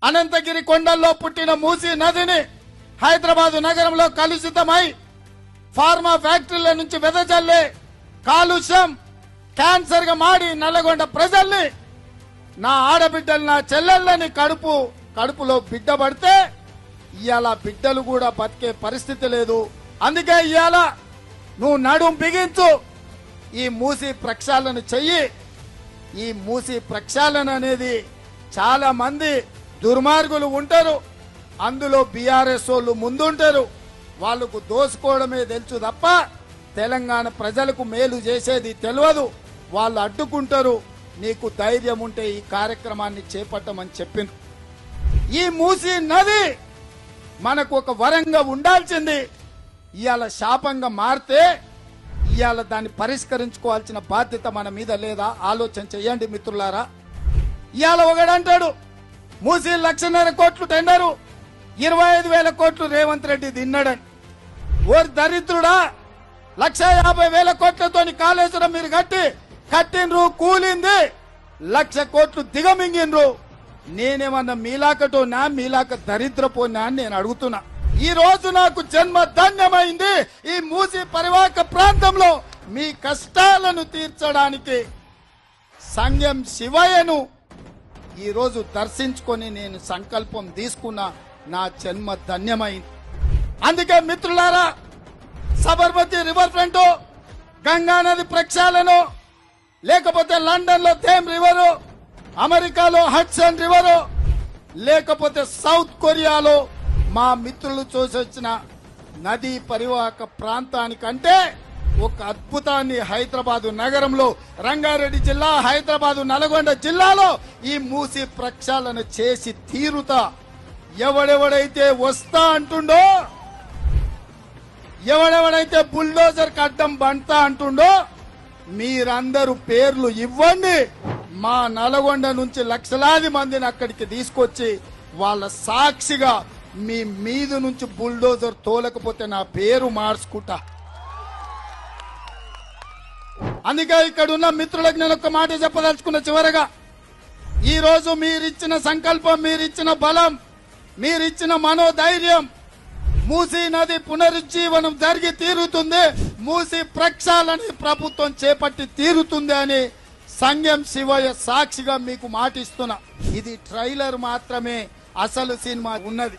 అనంతగిరి కొండల్లో పుట్టిన మూసీ నదిని హైదరాబాద్ నగరంలో కలుషితమై ఫార్మా ఫ్యాక్టరీల నుంచి వెదజల్లే కాలుష్యం క్యాన్సర్ గా మాడి నల్లగొండ ప్రజల్ని, నా ఆడబిడ్డలు, నా చెల్లెళ్ళని కడుపులో బిడ్డ పడితే ఇవాళ బిడ్డలు కూడా బతికే పరిస్థితి లేదు. అందుకే ఇవాళ నువ్వు నడుం బిగించు, ఈ మూసీ ప్రక్షాళన చెయ్యి. ఈ మూసీ ప్రక్షాళన అనేది చాలా మంది దుర్మార్గులు ఉంటారు, అందులో బీఆర్ఎస్ వాళ్ళు ముందుంటారు. వాళ్ళకు దోసుకోవడమే తెలుసు తప్ప తెలంగాణ ప్రజలకు మేలు చేసేది తెలియదు. వాళ్ళు అడ్డుకుంటారు. నీకు ధైర్యం ఉంటే ఈ కార్యక్రమాన్ని చేపట్టమని చెప్పింది. ఈ మూసీ నది మనకు ఒక వరంగా ఉండాల్సింది ఇవాళ శాపంగా మారితే ఇవాళ దాన్ని పరిష్కరించుకోవాల్సిన బాధ్యత మన మీద లేదా? ఆలోచన చెయ్యండి మిత్రులారా. ఇవాళ ఒకడంటాడు మూసీ 1,50,000 కోట్లు టెండరు, 25,000 కోట్లు రేవంత్ రెడ్డి తిన్నాడని. ఓ దరిద్రుడా, 1,50,000 కోట్లతోని కాళేశ్వరం మీరు కట్టిండ్రు, కూలింది, 1,00,000 కోట్లు దిగమింగిండ్రు. నేనేమన్నా మీలాకటోనా, మీలాక దరిద్రపోనా అని నేను అడుగుతున్నా. ఈ రోజు నాకు జన్మ ధన్యమైంది. ఈ మూసీ పరివాహక ప్రాంతంలో మీ కష్టాలను తీర్చడానికి సంగం శివయ్యను ఈ రోజు దర్శించుకొని నేను సంకల్పం తీసుకున్నా. నా జన్మ ధన్యమైంది. అందుకే మిత్రులారా, సబర్మతి రివర్ ఫ్రంట్, గంగా నది ప్రక్షాళన, లేకపోతే లండన్ లో థేమ్ రివరు, అమెరికాలో హడ్సన్ రివరు, లేకపోతే సౌత్ కొరియాలో మా మిత్రులు చూసొచ్చిన నదీ పరివాహక ప్రాంతానికంటే ఒక అద్భుతాన్ని హైదరాబాదు నగరంలో, రంగారెడ్డి జిల్లా, హైదరాబాదు నల్గొండ జిల్లాలో ఈ మూసీ ప్రక్షాళన చేసి తీరుతా. ఎవడెవడైతే వస్తా అంటుండో, ఎవడెవడైతే బుల్డోజర్ అడ్డం బంటా అంటుండో, మీరందరూ పేర్లు ఇవ్వండి. మా నల్గొండ నుంచి లక్షలాది మందిని అక్కడికి తీసుకొచ్చి వాళ్ళ సాక్షిగా మీ మీద నుంచి బుల్డోజర్ తోలకపోతే నా పేరు మార్చుకుంటా. అందుకే ఇక్కడ ఉన్న మిత్రులకు నేను ఒక మాట చెప్పదలుచుకున్న. చివరగా ఈ రోజు మీరిచ్చిన సంకల్పం, మీరిచ్చిన బలం, మీరిచ్చిన మనోధైర్యం, మూసీ నది పునరుజ్జీవనం జరిగి తీరుతుంది, మూసీ ప్రక్షాళన ప్రభుత్వం చేపట్టి తీరుతుంది అని సంగం శివయ్య సాక్షిగా మీకు మాటిస్తున్నా. ఇది ట్రైలర్ మాత్రమే, అసలు సినిమా ఉన్నది.